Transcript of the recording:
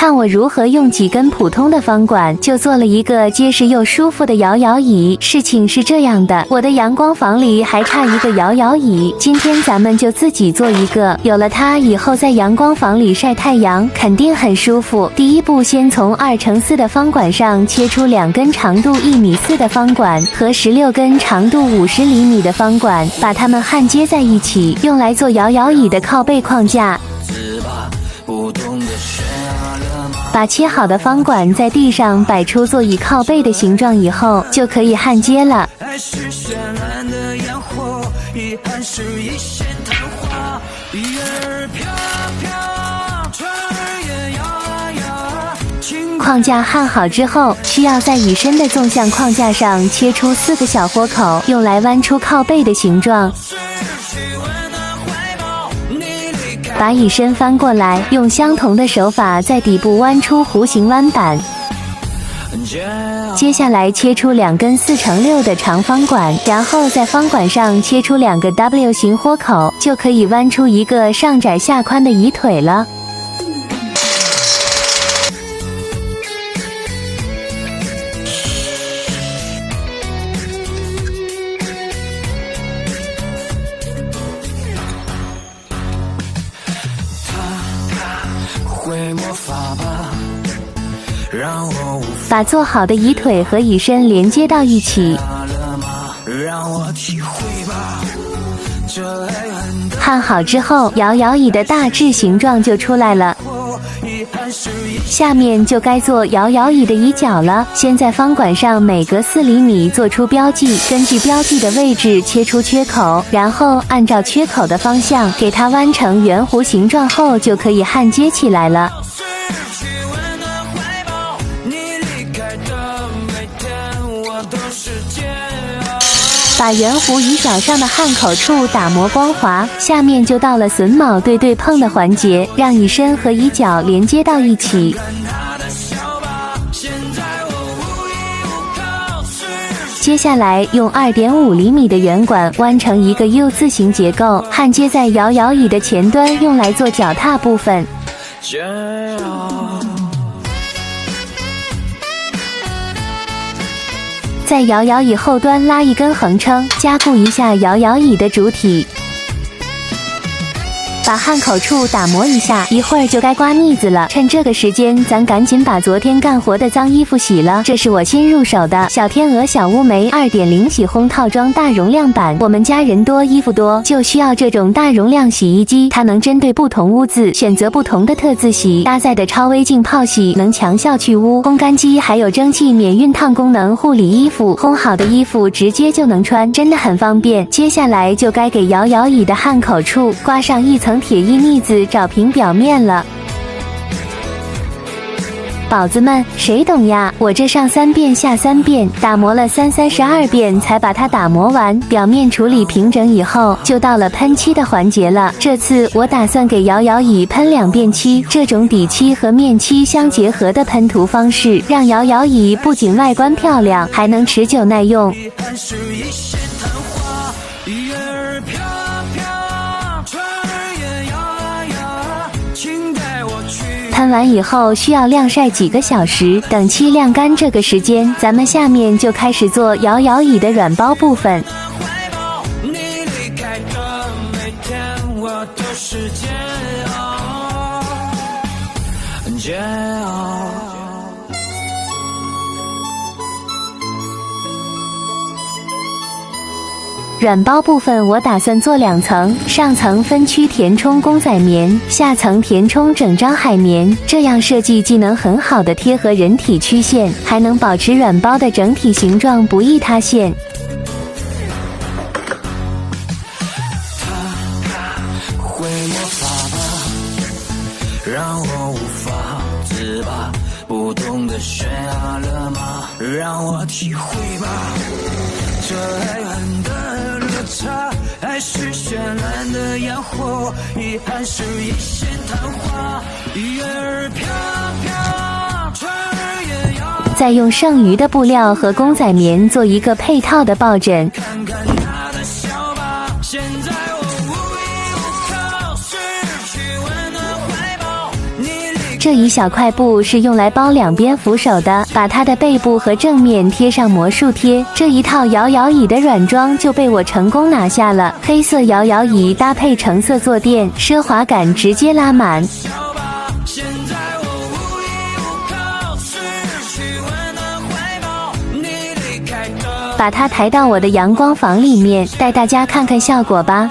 看我如何用几根普通的方管就做了一个结实又舒服的摇摇椅。事情是这样的，我的阳光房里还差一个摇摇椅，今天咱们就自己做一个。有了它以后，在阳光房里晒太阳肯定很舒服。第一步，先从2×4的方管上切出2根长度1.4米的方管和16根长度50厘米的方管，把它们焊接在一起，用来做摇摇椅的靠背框架。把切好的方管在地上摆出座椅靠背的形状以后，就可以焊接了。框架焊好之后，需要在椅身的纵向框架上切出4个小豁口，用来弯出靠背的形状。把椅身翻过来，用相同的手法在底部弯出弧形弯板。接下来切出2根4×6的长方管，然后在方管上切出2个 W 型豁口，就可以弯出一个上窄下宽的椅腿了。把做好的椅腿和椅身连接到一起，焊好之后，摇摇椅的大致形状就出来了。下面就该做摇摇椅的椅脚了。先在方管上每隔4厘米做出标记，根据标记的位置切出缺口，然后按照缺口的方向给它弯成圆弧形状后，就可以焊接起来了。把圆弧椅脚上的焊口处打磨光滑，下面就到了榫铆对碰的环节，让椅身和椅脚连接到一起。接下来用2.5厘米的圆管弯成一个 U 字形结构，焊接在摇摇椅的前端，用来做脚踏部分。在摇摇椅后端拉一根横撑，加固一下摇摇椅的主体。把焊口处打磨一下，一会儿就该刮腻子了。趁这个时间，咱赶紧把昨天干活的脏衣服洗了。这是我新入手的小天鹅小乌梅 2.0 洗烘套装大容量版。我们家人多衣服多，就需要这种大容量洗衣机，它能针对不同污渍选择不同的特自洗。搭载的超微净泡洗能强效去污，烘干机还有蒸汽免熨烫功能护理衣服，烘好的衣服直接就能穿，真的很方便。接下来就该给摇摇椅的焊口处刮上一层铁艺腻子，找平表面了。宝子们，谁懂呀？我这上3遍下3遍，打磨了32遍才把它打磨完。表面处理平整以后，就到了喷漆的环节了。这次我打算给摇摇椅喷2遍漆，这种底漆和面漆相结合的喷涂方式，让摇摇椅不仅外观漂亮，还能持久耐用。喷完以后需要晾晒几个小时，等漆晾干这个时间，咱们下面就开始做摇摇椅的软包部分。软包部分我打算做2层，上层分区填充公仔棉，下层填充整张海绵。这样设计既能很好的贴合人体曲线，还能保持软包的整体形状不易塌陷。让我无法自拔，不懂得悬崖勒马，让我体会吧，这爱恨的落差，爱是绚烂的烟火，遗憾是一线昙花，月儿飘飘，船儿也摇。再用剩余的布料和公仔棉做一个配套的抱枕。看看他的笑吧，现在这一小块布是用来包两边扶手的，把它的背部和正面贴上魔术贴，这一套摇摇椅的软装就被我成功拿下了。黑色摇摇椅搭配橙色坐垫，奢华感直接拉满。把它抬到我的阳光房里面，带大家看看效果吧。